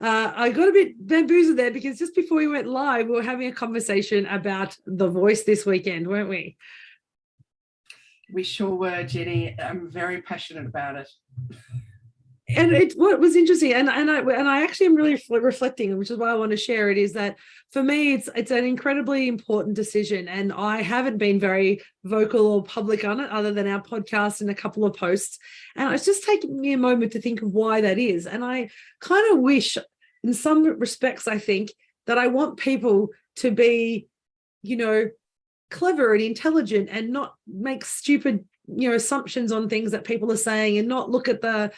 I got a bit bamboozled there because just before we went live, we were having a conversation about The Voice this weekend, weren't we? We sure were, Jenny. I'm very passionate about it. And what was interesting, and I actually am really reflecting, which is why I want to share it, is that for me it's an incredibly important decision, and I haven't been very vocal or public on it other than our podcast and a couple of posts, and it's just taken me a moment to think of why that is. And I kind of wish, in some respects, I think that I want people to be, clever and intelligent and not make stupid assumptions on things that people are saying, and not look at the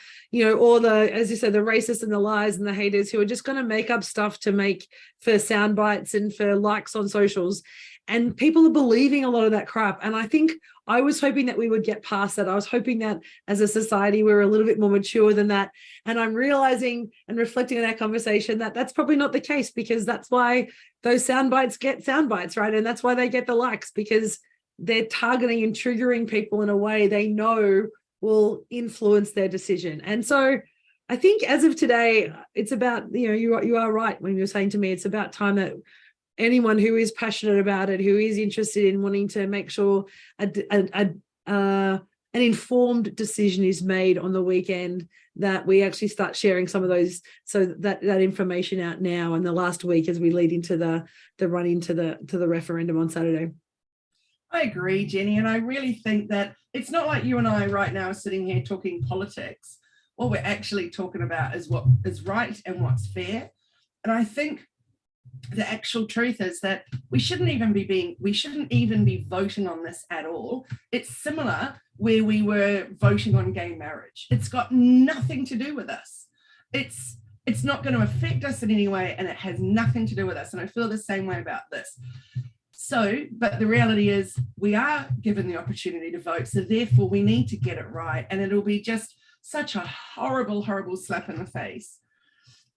or the, as you said, the racists and the lies and the haters who are just going to make up stuff to make for sound bites and for likes on socials. And people are believing a lot of that crap. And I think I was hoping that we would get past that. I was hoping that as a society, we're a little bit more mature than that. And I'm realizing and reflecting on that conversation that that's probably not the case, because that's why those sound bites get sound bites, right? And that's why they get the likes, because they're targeting and triggering people in a way they know will influence their decision. And so I think as of today, it's about, you are right when you're saying to me, it's about time that anyone who is passionate about it, who is interested in wanting to make sure an informed decision is made on the weekend, that we actually start sharing some of those, so that information out now in the last week as we lead into the run into the referendum on Saturday. I agree, Jenny, and I really think that it's not like you and I right now are sitting here talking politics. What we're actually talking about is what is right and what's fair. And I think the actual truth is that we shouldn't even be voting on this at all. It's similar where we were voting on gay marriage. It's got nothing to do with us. It's not going to affect us in any way, and it has nothing to do with us. And I feel the same way about this. So, but the reality is we are given the opportunity to vote. So therefore we need to get it right. And it'll be just such a horrible, horrible slap in the face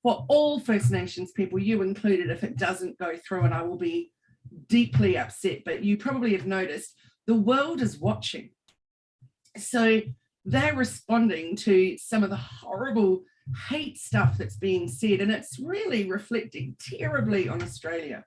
for all First Nations people, you included, if it doesn't go through. And I will be deeply upset. But you probably have noticed the world is watching. So they're responding to some of the horrible hate stuff that's being said. And it's really reflecting terribly on Australia.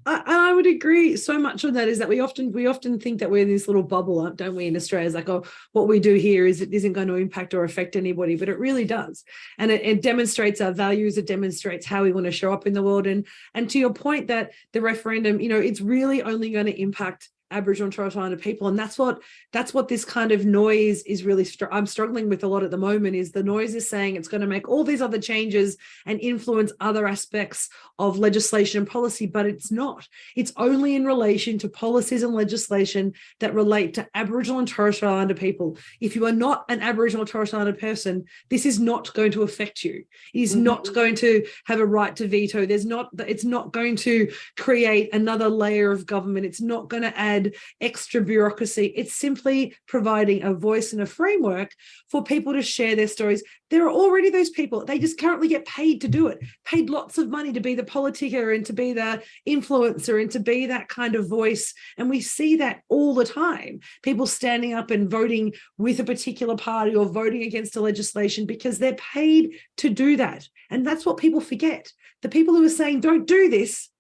I would agree so much on that, is that we often think that we're in this little bubble, don't we, in Australia? It's like, oh, what we do here is it isn't going to impact or affect anybody, but it really does. And it demonstrates our values, it demonstrates how we want to show up in the world. And to your point that the referendum, it's really only going to impact Aboriginal and Torres Strait Islander people. And that's what this kind of noise is really, I'm struggling with a lot at the moment, is the noise is saying it's going to make all these other changes and influence other aspects of legislation and policy, but it's not. It's only in relation to policies and legislation that relate to Aboriginal and Torres Strait Islander people. If you are not an Aboriginal or Torres Strait Islander person, this is not going to affect you. It is not going to have a right to veto. It's not going to create another layer of government. It's not going to add extra bureaucracy. It's simply providing a voice and a framework for people to share their stories. There are already those people. They just currently get paid to do it, paid lots of money to be the politiker and to be the influencer and to be that kind of voice. And we see that all the time. People standing up and voting with a particular party or voting against a legislation because they're paid to do that. And that's what people forget. The people who are saying, don't do this,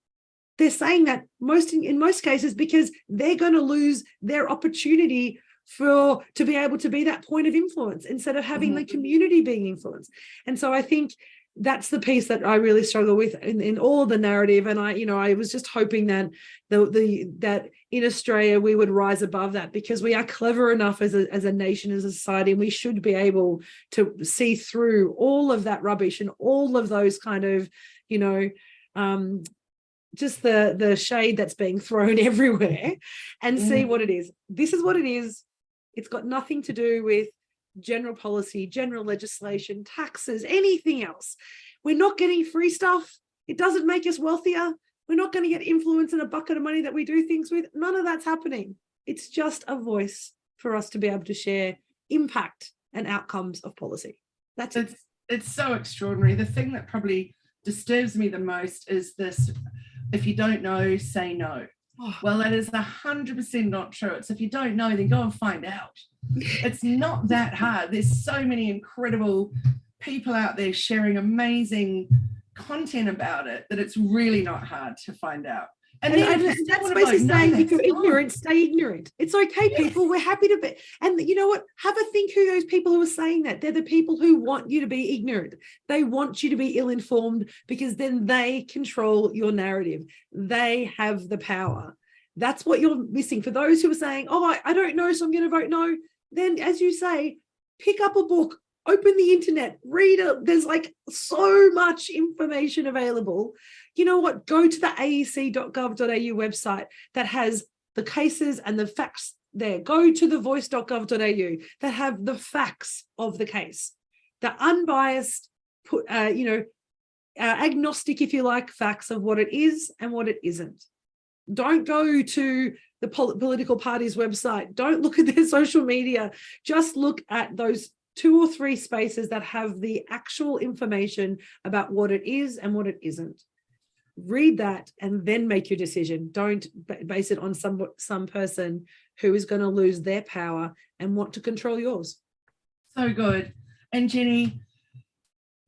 they're saying that in most cases because they're going to lose their opportunity to be able to be that point of influence instead of having the community being influenced. And so I think that's the piece that I really struggle with in all the narrative. And I was just hoping that that in Australia we would rise above that, because we are clever enough as a nation, as a society, and we should be able to see through all of that rubbish and all of those kind of just the shade that's being thrown everywhere and see what it is. This is what it is. It's got nothing to do with general policy, general legislation, taxes, anything else. We're not getting free stuff. It doesn't make us wealthier. We're not going to get influence in a bucket of money that we do things with. None of that's happening. It's just a voice for us to be able to share impact and outcomes of policy. That's it. It's so extraordinary. The thing that probably disturbs me the most is this: if you don't know, say no. Well, that is 100% not true. It's if you don't know, then go and find out. It's not that hard. There's so many incredible people out there sharing amazing content about it that it's really not hard to find out. And that's basically saying if you're ignorant, stay ignorant. It's okay, people. We're happy to be. And you know what? Have a think who those people who are saying that. They're the people who want you to be ignorant. They want you to be ill-informed because then they control your narrative. They have the power. That's what you're missing. For those who are saying, oh, I don't know, so I'm going to vote no. Then, as you say, pick up a book, open the internet, read it. There's like so much information available. You know what? Go to the aec.gov.au website that has the cases and the facts there. Go to the voice.gov.au that have the facts of the case, the unbiased, agnostic, if you like, facts of what it is and what it isn't. Don't go to the political party's website. Don't look at their social media. Just look at those 2 or 3 spaces that have the actual information about what it is and what it isn't. Read that and then make your decision. Don't base it on some person who is going to lose their power and want to control yours. So good. And Jenni,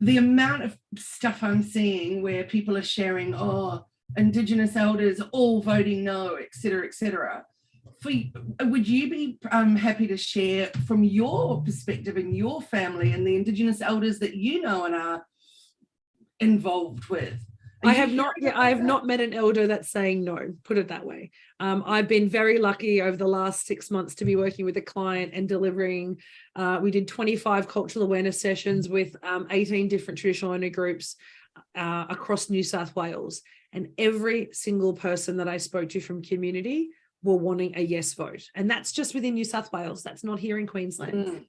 the amount of stuff I'm seeing where people are sharing, Indigenous elders all voting no, et cetera, would you be happy to share from your perspective in your family and the Indigenous elders that you know and are involved with? I have not met an elder that's saying no, put it that way. I've been very lucky over the last 6 months to be working with a client and delivering. We did 25 cultural awareness sessions with 18 different traditional owner groups across New South Wales. And every single person that I spoke to from community were wanting a yes vote. And that's just within New South Wales. That's not here in Queensland.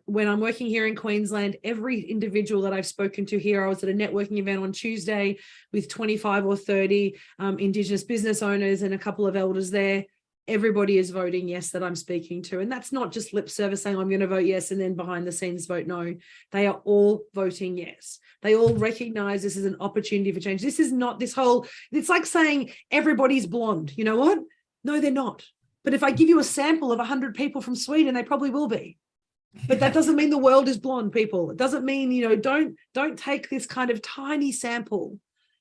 When I'm working here in Queensland, every individual that I've spoken to here, I was at a networking event on Tuesday with 25 or 30 Indigenous business owners and a couple of elders there. Everybody is voting yes that I'm speaking to. And that's not just lip service saying I'm going to vote yes and then behind the scenes vote no. They are all voting yes. They all recognize this is an opportunity for change. This is not it's like saying everybody's blonde. You know what? No, they're not. But if I give you a sample of 100 people from Sweden, they probably will be. But that doesn't mean the world is blonde, people. It doesn't mean, don't take this kind of tiny sample.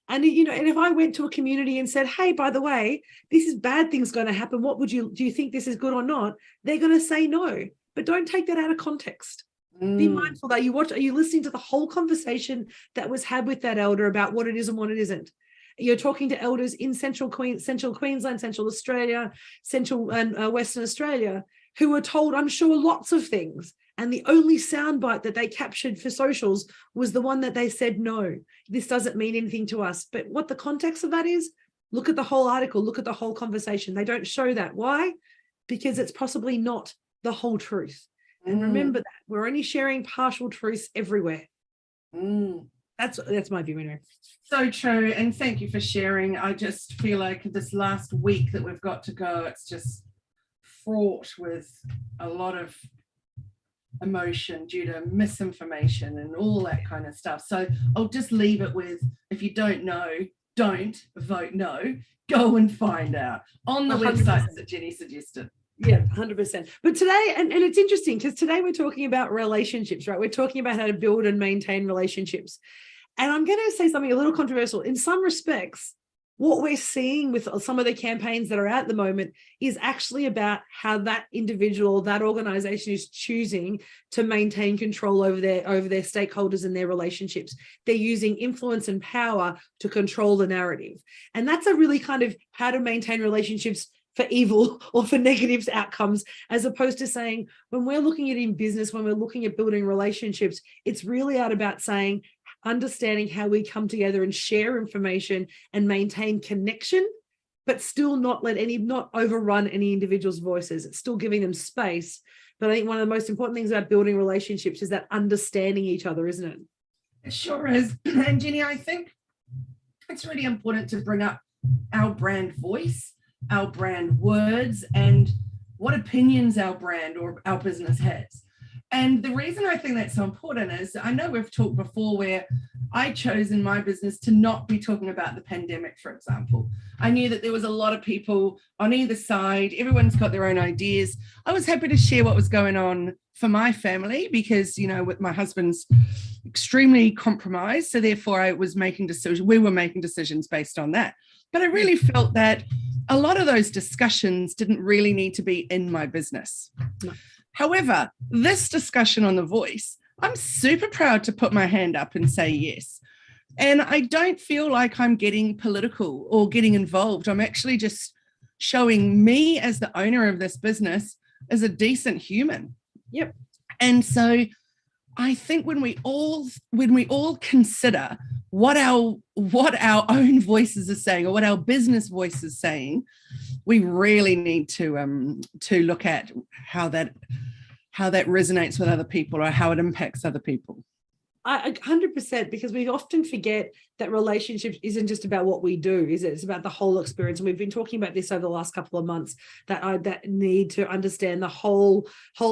And, and if I went to a community and said, hey, by the way, this is bad things going to happen. Do you think this is good or not? They're going to say no, but don't take that out of context. Be mindful that are you listening to the whole conversation that was had with that elder about what it is and what it isn't? You're talking to elders in Central Queensland, Central Australia, Central and Western Australia, who were told, I'm sure, lots of things. And the only soundbite that they captured for socials was the one that they said, no, this doesn't mean anything to us. But what the context of that is, look at the whole article, look at the whole conversation. They don't show that. Why? Because it's possibly not the whole truth. And remember that we're only sharing partial truths everywhere. That's my view anyway. So true. And thank you for sharing. I just feel like this last week that we've got to go, it's just fraught with a lot of emotion due to misinformation and all that kind of stuff. So I'll just leave it with, if you don't know, don't vote no. Go and find out on the 100%. Websites that Jenni suggested. Yeah, 100%. But today, and it's interesting because today we're talking about relationships, right? We're talking about how to build and maintain relationships. And I'm going to say something a little controversial. In some respects, what we're seeing with some of the campaigns that are out at the moment is actually about how that individual, that organization is choosing to maintain control over their stakeholders and their relationships. They're using influence and power to control the narrative. And that's a really kind of how to maintain relationships for evil or for negative outcomes, as opposed to saying, when we're looking at in business, when we're looking at building relationships, it's really out about saying, understanding how we come together and share information and maintain connection, but still not overrun any individual's voices. It's still giving them space. But I think one of the most important things about building relationships is that understanding each other, isn't it? It sure is. And Jenni, I think it's really important to bring up our brand voice, our brand words, and what opinions our brand or our business has. And the reason I think that's so important is, I know we've talked before where I chose in my business to not be talking about the pandemic, for example. I knew that there was a lot of people on either side. Everyone's got their own ideas. I was happy to share what was going on for my family because, with my husband's extremely compromised. So therefore we were making decisions based on that. But I really felt that a lot of those discussions didn't really need to be in my business. No. However, this discussion on The Voice, I'm super proud to put my hand up and say yes. And I don't feel like I'm getting political or getting involved. I'm actually just showing me as the owner of this business as a decent human. Yep. And so I think when we all consider what our own voices are saying, or what our business voice is saying, we really need to look at how that resonates with other people, or how it impacts other people. 100%, because we often forget that relationships isn't just about what we do, is it? It's about the whole experience. And we've been talking about this over the last couple of months, that need to understand the whole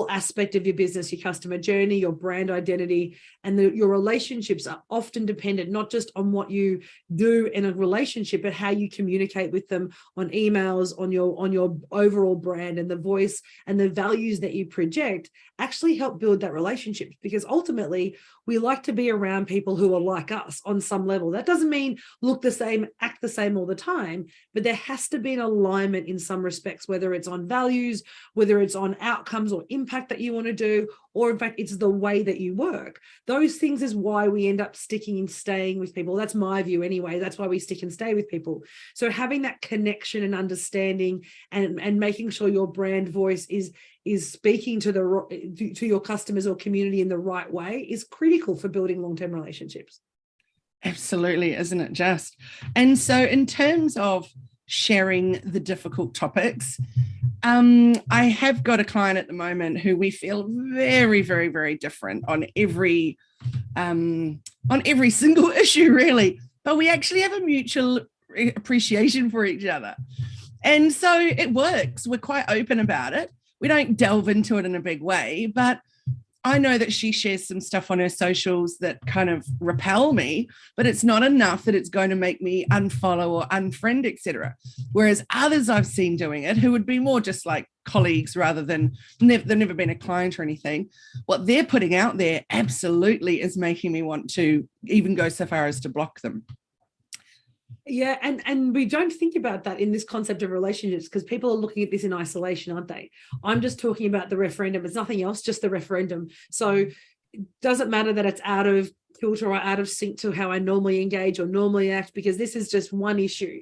aspect of your business, your customer journey, your brand identity, and your relationships are often dependent not just on what you do in a relationship, but how you communicate with them on emails, on your overall brand, and the voice and the values that you project actually help build that relationship. Because ultimately, we like to be around people who are like us on some level. That doesn't mean look the same, act the same all the time, but there has to be an alignment in some respects, whether it's on values, whether it's on outcomes or impact that you want to do, or in fact, it's the way that you work. Those things is why we end up sticking and staying with people. That's my view anyway. That's why we stick and stay with people. So having that connection and understanding, and making sure your brand voice is speaking to your customers or community in the right way is critical for building long-term relationships. Absolutely, isn't it just? And so in terms of sharing the difficult topics, I have got a client at the moment who we feel very, very, very different on every single issue, really. But we actually have a mutual appreciation for each other. And so it works. We're quite open about it. We don't delve into it in a big way, but I know that she shares some stuff on her socials that kind of repel me, but it's not enough that it's going to make me unfollow or unfriend, etc. Whereas others I've seen doing it, who would be more just like colleagues rather than they've never been a client or anything, what they're putting out there absolutely is making me want to even go so far as to block them. Yeah, and we don't think about that in this concept of relationships, because people are looking at this in isolation, aren't they? I'm just talking about the referendum. It's nothing else, just the referendum. So it doesn't matter that it's out of kilter or out of sync to how I normally engage or normally act, because this is just one issue.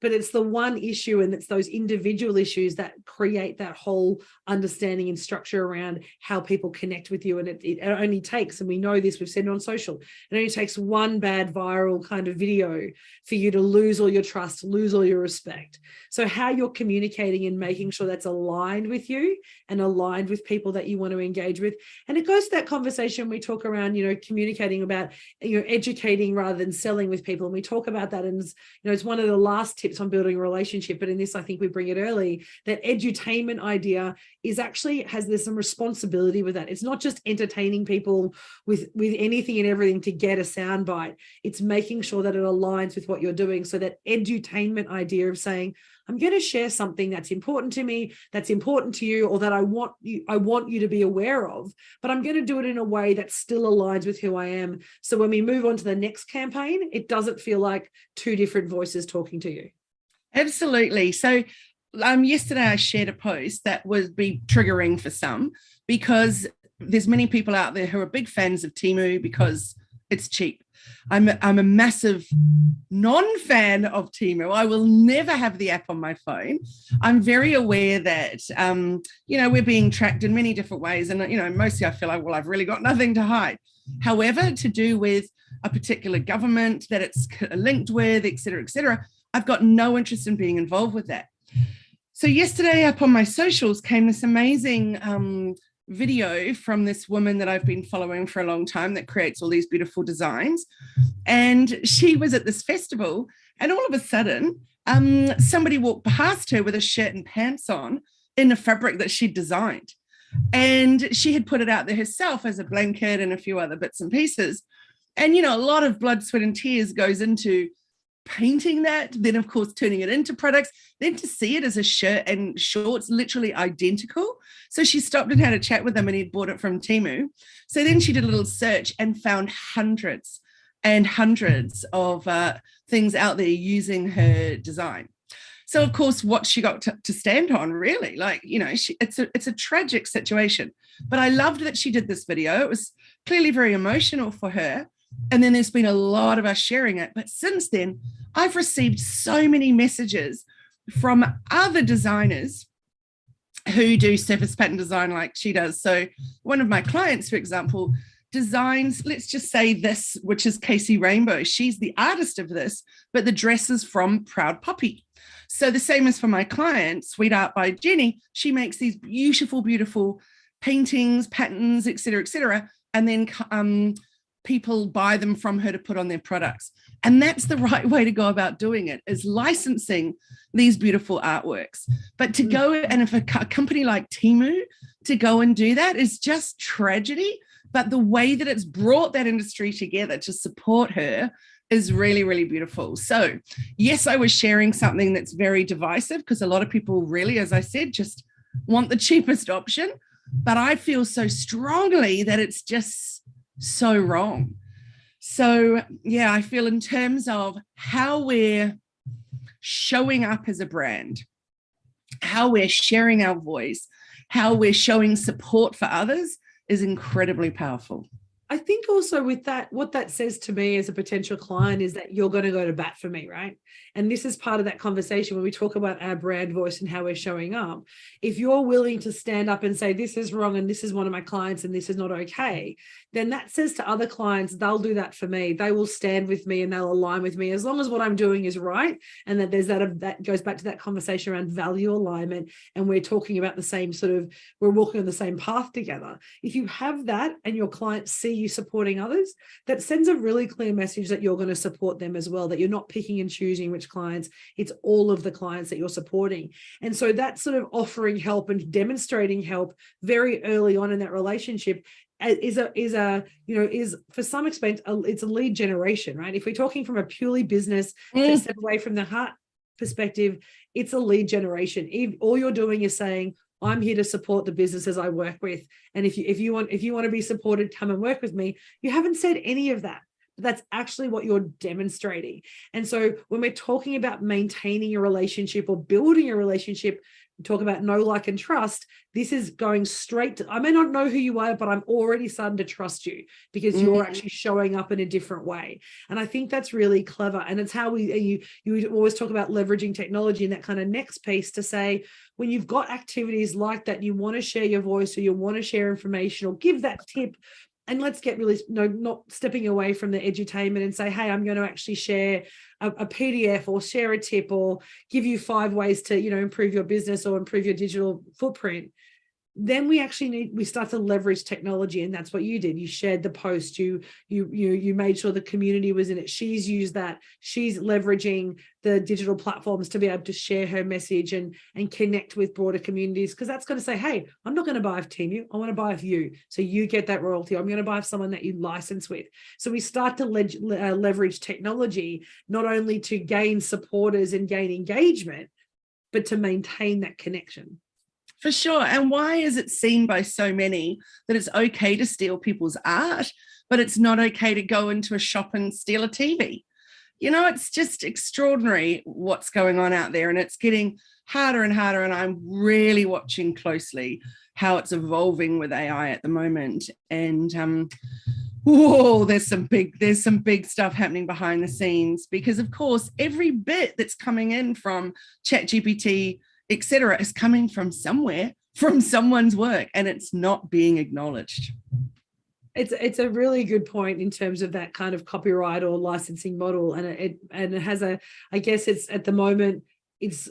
But it's the one issue, and it's those individual issues that create that whole understanding and structure around how people connect with you. And it only takes, and we know this, we've said it on social, it only takes one bad viral kind of video for you to lose all your trust, lose all your respect. So how you're communicating and making sure that's aligned with you and aligned with people that you want to engage with. And it goes to that conversation we talk around, communicating about, educating rather than selling with people. And we talk about that, and it's one of the last tips on building a relationship, but in this I think we bring it early, that edutainment idea is actually has there's some responsibility with that. It's not just entertaining people with anything and everything to get a soundbite. It's making sure that it aligns with what you're doing. So that edutainment idea of saying, I'm going to share something that's important to me, that's important to you, or that I want you to be aware of, but I'm going to do it in a way that still aligns with who I am. So when we move on to the next campaign, it doesn't feel like two different voices talking to you. Absolutely. So yesterday I shared a post that would be triggering for some, because there's many people out there who are big fans of Temu because it's cheap. I'm a massive non-fan of Temu. I will never have the app on my phone. I'm very aware that, we're being tracked in many different ways. And, mostly I feel like, well, I've really got nothing to hide. However, to do with a particular government that it's linked with, et cetera, I've got no interest in being involved with that. So yesterday up on my socials came this amazing video from this woman that I've been following for a long time that creates all these beautiful designs. And she was at this festival, and all of a sudden, somebody walked past her with a shirt and pants on in a fabric that she'd designed. And she had put it out there herself as a blanket and a few other bits and pieces. And, a lot of blood, sweat and tears goes into painting that, then of course turning it into products, then to see it as a shirt and shorts literally identical. So she stopped and had a chat with him, and he'd bought it from Temu. So then she did a little search and found hundreds and hundreds of things out there using her design. So of course, what she got to stand on, really, like, you know, it's a tragic situation. But I loved that she did this video. It was clearly very emotional for her. And then there's been a lot of us sharing it. But since then, I've received so many messages from other designers who do surface pattern design like she does. So one of my clients, for example, designs, let's just say this, which is Casey Rainbow. She's the artist of this, but the dress is from Proud Poppy. So the same as for my client, Sweet Art by Jenni. She makes these beautiful, beautiful paintings, patterns, et cetera, and then people buy them from her to put on their products. And that's the right way to go about doing it, is licensing these beautiful artworks. But to go, and if a company like Temu to go and do that is just tragedy. But the way that it's brought that industry together to support her is really, really beautiful. So yes, I was sharing something that's very divisive, because a lot of people really, as I said, just want the cheapest option. But I feel so strongly that it's just so wrong. So yeah, I feel in terms of how we're showing up as a brand, how we're sharing our voice, how we're showing support for others is incredibly powerful. I think also with that, what that says to me as a potential client is that you're going to go to bat for me, right? And this is part of that conversation when we talk about our brand voice and how we're showing up. If you're willing to stand up and say, this is wrong and this is one of my clients and this is not okay, then that says to other clients, they'll do that for me. They will stand with me and they'll align with me as long as what I'm doing is right. And that there's that goes back to that conversation around value alignment. And we're talking about the same we're walking on the same path together. If you have that and your clients see you supporting others, that sends a really clear message that you're going to support them as well, that you're not picking and choosing which clients, it's all of the clients that you're supporting. And so that sort of offering help and demonstrating help very early on in that relationship is for some extent, it's a lead generation, right? If we're talking from a purely business, step away from the heart perspective, it's a lead generation. All you're doing is saying, I'm here to support the businesses I work with. And if you want to be supported, come and work with me. You haven't said any of that. But that's actually what you're demonstrating. And so when we're talking about maintaining a relationship or building a relationship, we talk about know, like, and trust. This is going straight to, I may not know who you are, but I'm already starting to trust you because you're actually showing up in a different way. And I think that's really clever. And it's how you always talk about leveraging technology and that kind of next piece to say, when you've got activities like that, you want to share your voice or you want to share information or give that tip. And let's get really not stepping away from the edutainment and say, hey, I'm going to actually share a PDF or share a tip or give you 5 ways to, improve your business or improve your digital footprint. Then we start to leverage technology, and that's what you did. You shared the post, you made sure the community was in it. She's used that. She's leveraging the digital platforms to be able to share her message and connect with broader communities, because that's going to say, hey, I'm not going to buy off Temu, I want to buy off you. So you get that royalty. I'm going to buy off someone that you license with. So we start to leverage technology, not only to gain supporters and gain engagement, but to maintain that connection. For sure. And why is it seen by so many that it's okay to steal people's art, but it's not okay to go into a shop and steal a TV? It's just extraordinary what's going on out there, and it's getting harder and harder. And I'm really watching closely how it's evolving with AI at the moment. And there's some big stuff happening behind the scenes, because of course every bit that's coming in from ChatGPT, etc., is coming from somewhere, from someone's work, and it's not being acknowledged. It's a really good point in terms of that kind of copyright or licensing model, and it has I guess it's at the moment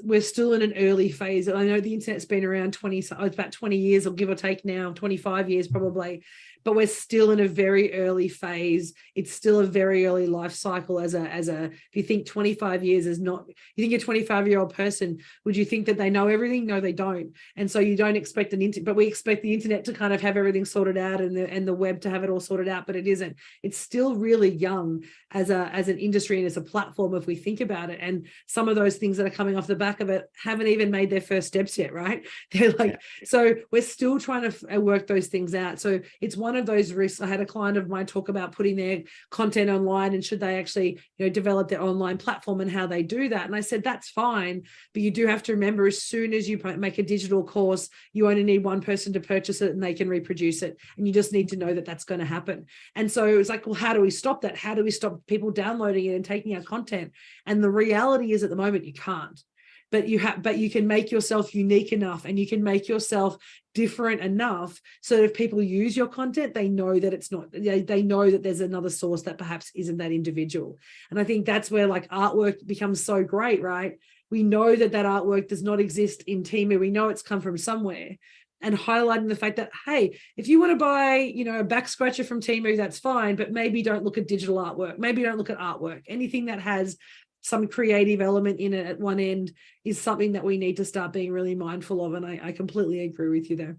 we're still in an early phase. I know the internet's been around about 20 years, or give or take now, 25 years probably. but we're still in a very early phase. It's still a very early life cycle if you think 25 years is not, you think a 25-year-old person, would you think that they know everything? No, they don't. And so you don't expect but we expect the internet to kind of have everything sorted out and the web to have it all sorted out, but it isn't. It's still really young as an industry and as a platform, if we think about it. And some of those things that are coming off the back of it haven't even made their first steps yet, right? They're like, so we're still trying to work those things out. So it's one of those risks. I had a client of mine talk about putting their content online and should they actually, develop their online platform and how they do that. And I said, that's fine, but you do have to remember, as soon as you make a digital course, you only need one person to purchase it and they can reproduce it. And you just need to know that that's going to happen. And so it was like, well, how do we stop that? How do we stop people downloading it and taking our content? And the reality is, at the moment, you can't. But you can make yourself unique enough, and you can make yourself different enough so that if people use your content, they know that it's not, they know that there's another source that perhaps isn't that individual. And I think that's where like artwork becomes so great, right? We know that artwork does not exist in Temu. We know it's come from somewhere. And highlighting the fact that, hey, if you want to buy, a back scratcher from Temu, that's fine, but maybe don't look at digital artwork. Maybe don't look at artwork. Anything that has some creative element in it at one end is something that we need to start being really mindful of. And I completely agree with you there.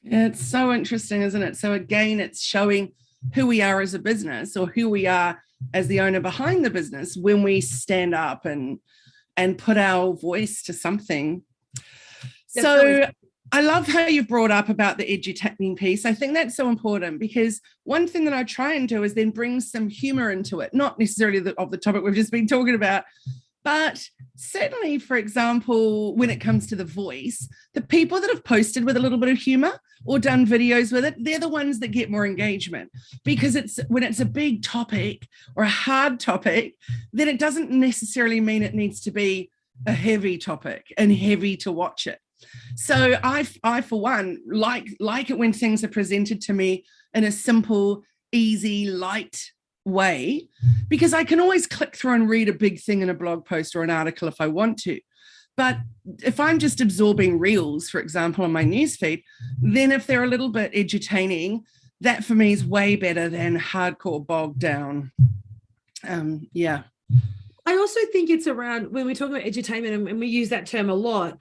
Yeah, it's so interesting, isn't it? So again, it's showing who we are as a business, or who we are as the owner behind the business, when we stand up and put our voice to something. Definitely. So I love how you brought up about the edutaining piece. I think that's so important, because one thing that I try and do is then bring some humor into it, not necessarily of the topic we've just been talking about, but certainly, for example, when it comes to the voice, the people that have posted with a little bit of humor or done videos with it, they're the ones that get more engagement, because when it's a big topic or a hard topic, then it doesn't necessarily mean it needs to be a heavy topic and heavy to watch it. So I for one, like it when things are presented to me in a simple, easy, light way, because I can always click through and read a big thing in a blog post or an article if I want to. But if I'm just absorbing reels, for example, on my newsfeed, then if they're a little bit edutaining, that for me is way better than hardcore bogged down. Yeah. I also think it's around, when we talk about edutainment, and we use that term a lot,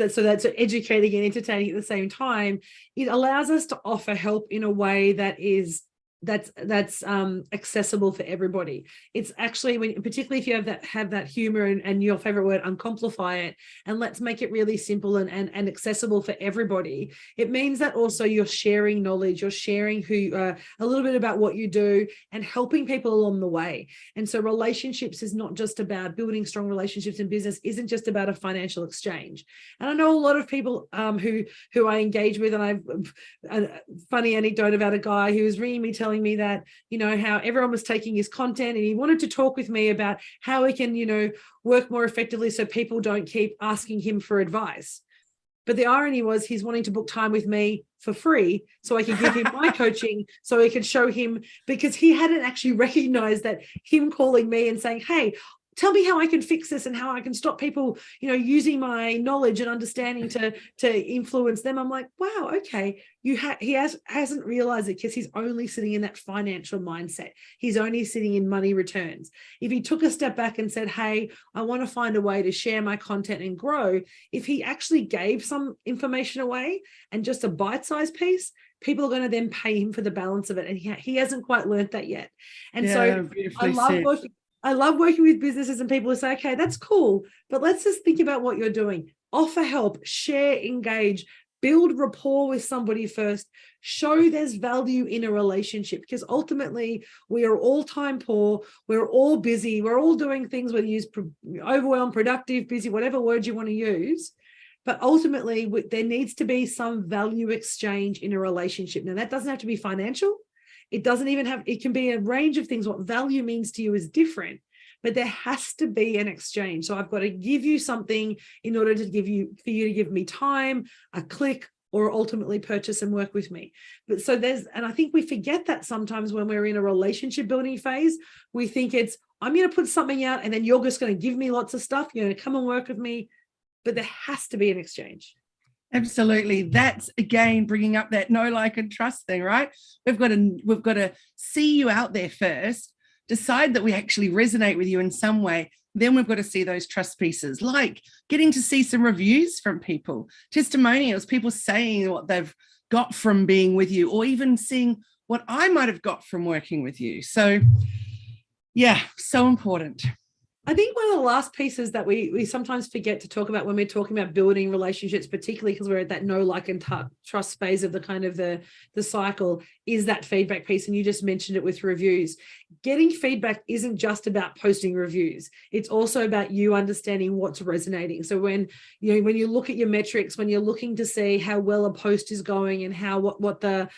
so that's educating and entertaining at the same time, it allows us to offer help in a way that's accessible for everybody. It's actually, particularly if you have that humor and your favorite word, uncomplify it, and let's make it really simple and accessible for everybody. It means that also you're sharing knowledge, you're sharing a little bit about what you do, and helping people along the way. And so relationships is not just about building strong relationships in business, isn't just about a financial exchange. And I know a lot of people who I engage with, and I've a funny anecdote about a guy who was ringing me telling me that, how everyone was taking his content, and he wanted to talk with me about how he can, work more effectively so people don't keep asking him for advice. But the irony was, he's wanting to book time with me for free so I could give him my coaching, so he could show him, because he hadn't actually recognized that him calling me and saying, hey, tell me how I can fix this and how I can stop people, using my knowledge and understanding to influence them. I'm like, wow, okay. He hasn't realized it, because he's only sitting in that financial mindset. He's only sitting in money returns. If he took a step back and said, hey, I want to find a way to share my content and grow, if he actually gave some information away and just a bite-sized piece, people are going to then pay him for the balance of it. And he hasn't quite learned that yet. And so I love working with businesses and people who say, okay, that's cool, but let's just think about what you're doing. Offer help, share, engage, build rapport with somebody first, show there's value in a relationship, because ultimately we are all time poor, we're all busy, we're all doing things, whether you use overwhelmed, productive, busy, whatever word you want to use. But ultimately there needs to be some value exchange in a relationship. Now, that doesn't have to be financial. It doesn't even have, it can be a range of things. What value means to you is different, but there has to be an exchange. So I've got to give you something in order for you to give me time, a click, or ultimately purchase and work with me. But so and I think we forget that sometimes when we're in a relationship building phase. We think I'm going to put something out and then you're just going to give me lots of stuff. You're going to come and work with me, but there has to be an exchange. Absolutely. That's again bringing up that know, like, and trust thing, right? We've got to see you out there first, decide that we actually resonate with you in some way. Then we've got to see those trust pieces, like getting to see some reviews from people, testimonials, people saying what they've got from being with you, or even seeing what I might have got from working with you. So, yeah, so important. I think one of the last pieces that we sometimes forget to talk about when we're talking about building relationships, particularly because we're at that know, like, and trust phase of the kind of the cycle, is that feedback piece. And you just mentioned it with reviews. Getting feedback isn't just about posting reviews. It's also about you understanding what's resonating. So when you look at your metrics, when you're looking to see how well a post is going and how what the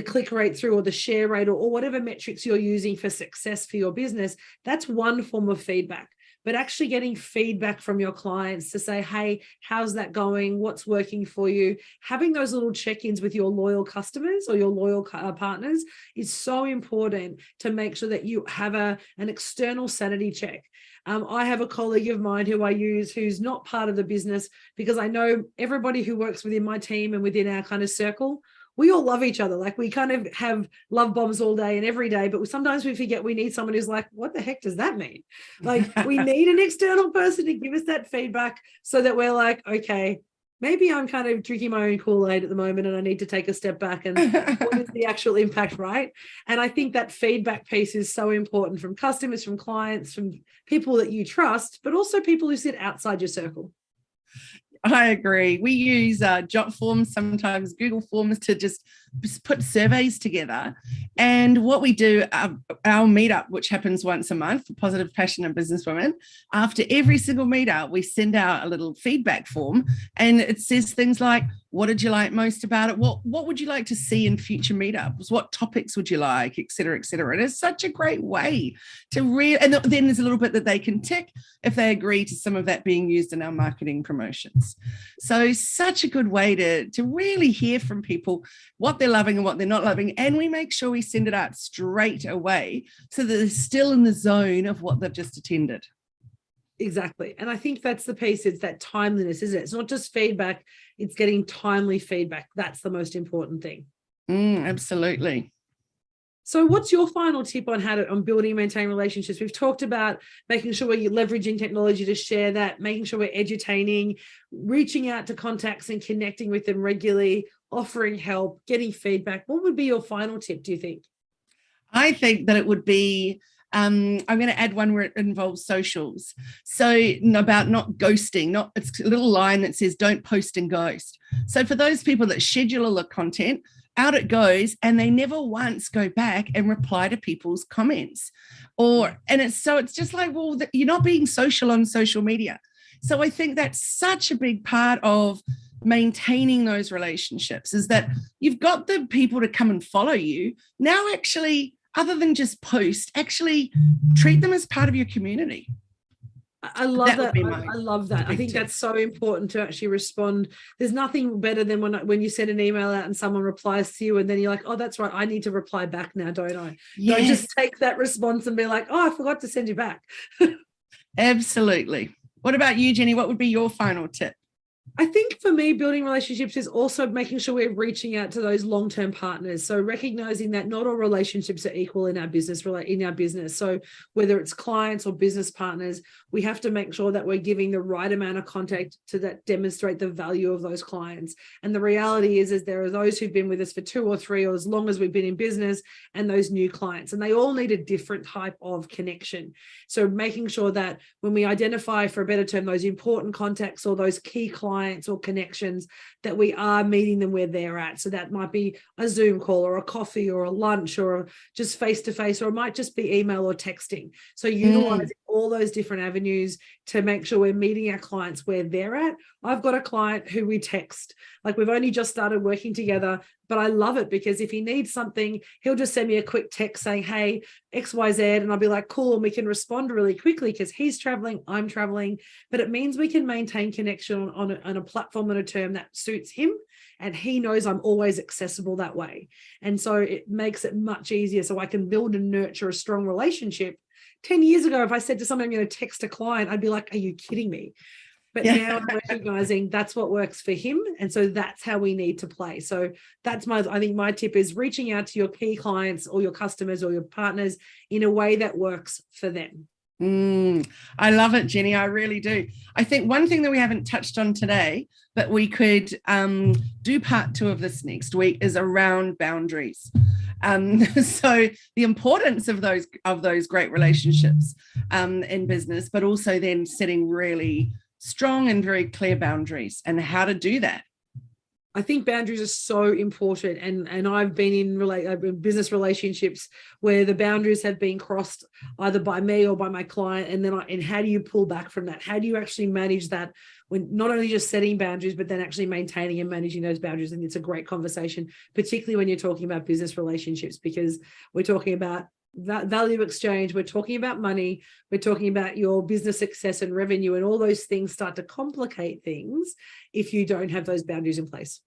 click rate through, or the share rate, or whatever metrics you're using for success for your business, that's one form of feedback. But actually getting feedback from your clients to say, hey, how's that going? What's working for you? Having those little check-ins with your loyal customers or your loyal partners is so important to make sure that you have an external sanity check. I have a colleague of mine who I use who's not part of the business, because I know everybody who works within my team and within our kind of circle, we all love each other. Like, we kind of have love bombs all day and every day, but sometimes we forget we need someone who's like, what the heck does that mean? Like, we need an external person to give us that feedback so that we're like, okay, maybe I'm kind of drinking my own Kool-Aid at the moment and I need to take a step back and what is the actual impact, right? And I think that feedback piece is so important, from customers, from clients, from people that you trust, but also people who sit outside your circle. I agree. We use Jot forms, sometimes Google forms, to just put surveys together. And what we do, our meetup, which happens once a month for Positive, Passionate Businesswomen, after every single meetup, we send out a little feedback form, and it says things like, what did you like most about it? What would you like to see in future meetups? What topics would you like, et cetera, et cetera. And it's such a great way to and then there's a little bit that they can tick if they agree to some of that being used in our marketing promotions. So such a good way to really hear from people what they're loving and what they're not loving. And we make sure we send it out straight away so that they're still in the zone of what they've just attended. Exactly. And I think that's the piece. It's that timeliness, isn't it? It's not just feedback, it's getting timely feedback. That's the most important thing. Absolutely. So what's your final tip on building and maintaining relationships? We've talked about making sure we're leveraging technology to share that, making sure we're edutaining, reaching out to contacts and connecting with them regularly, offering help, getting feedback. What would be your final tip, do you think? I think that it would be, I'm going to add one where it involves socials. So about not ghosting, it's a little line that says, don't post and ghost. So for those people that schedule all the content, out it goes, and they never once go back and reply to people's comments. It's just like, well, you're not being social on social media. So I think that's such a big part of maintaining those relationships, is that you've got the people to come and follow you. Now, actually, other than just post, actually treat them as part of your community. I love that. I love that. I think that's so important to actually respond. There's nothing better than when you send an email out and someone replies to you and then you're like, oh, that's right, I need to reply back now, don't I? Yes. Don't just take that response and be like, oh, I forgot to send you back. Absolutely. What about you, Jenni? What would be your final tip? I think for me, building relationships is also making sure we're reaching out to those long-term partners. So recognizing that not all relationships are equal in our business. So whether it's clients or business partners, we have to make sure that we're giving the right amount of contact to that demonstrate the value of those clients. And the reality is there are those who've been with us for 2 or 3 or as long as we've been in business, and those new clients, and they all need a different type of connection. So making sure that when we identify, for a better term, those important contacts or those key clients or connections, that we are meeting them where they're at. So that might be a Zoom call or a coffee or a lunch or just face-to-face, or it might just be email or texting. So utilizing all those different avenues to make sure we're meeting our clients where they're at. I've got a client who we text, like we've only just started working together, but I love it because if he needs something, he'll just send me a quick text saying, hey, XYZ, and I'll be like, cool, and we can respond really quickly because he's traveling, I'm traveling, but it means we can maintain connection on a platform and a term that suits him, and he knows I'm always accessible that way. And so it makes it much easier, so I can build and nurture a strong relationship. 10 years ago, if I said to someone I'm going to text a client, I'd be like, are you kidding me? But now I'm recognizing that's what works for him. And so that's how we need to play. So that's I think my tip is reaching out to your key clients or your customers or your partners in a way that works for them. I love it, Jenni. I really do. I think one thing that we haven't touched on today, but we could do part 2 of this next week, is around boundaries. So the importance of those great relationships in business, but also then setting really strong and very clear boundaries and how to do that. I think boundaries are so important, and I've been in business relationships where the boundaries have been crossed either by me or by my client, and how do you pull back from that? How do you actually manage that when not only just setting boundaries, but then actually maintaining and managing those boundaries? And it's a great conversation, particularly when you're talking about business relationships, because we're talking about value exchange, we're talking about money, we're talking about your business success and revenue, and all those things start to complicate things if you don't have those boundaries in place.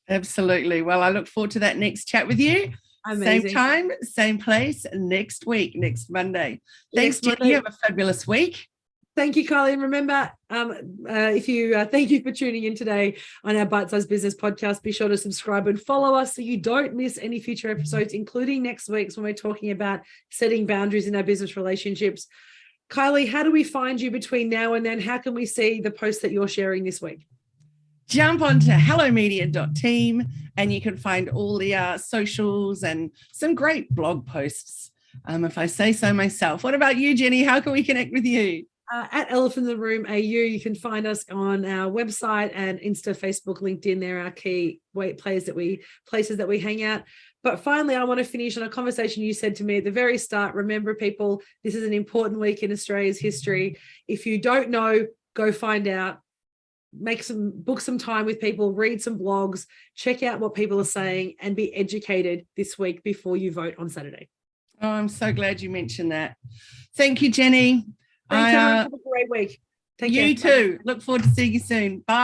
Absolutely. Well, I look forward to that next chat with you. Amazing. Same time, same place, next week, next Monday. Thanks, Jenni. Have a fabulous week. Thank you, Kylie. And remember, thank you for tuning in today on our Bite Size Business podcast. Be sure to subscribe and follow us so you don't miss any future episodes, including next week's when we're talking about setting boundaries in our business relationships. Kylie, how do we find you between now and then? How can we see the posts that you're sharing this week? Jump onto hellomedia.team and you can find all the socials and some great blog posts, if I say so myself. What about you, Jenni? How can we connect with you? At Elephant in the Room AU, you can find us on our website and Insta, Facebook, LinkedIn. They're our key places that we hang out. But finally, I want to finish on a conversation you said to me at the very start. Remember, people, this is an important week in Australia's history. If you don't know, go find out. Book some time with people, read some blogs, check out what people are saying, and be educated this week before you vote on Saturday. Oh, I'm so glad you mentioned that. Thank you, Jenni. Thanks, everyone. Have a great week. Take care. You too. Look forward to seeing you soon. Bye.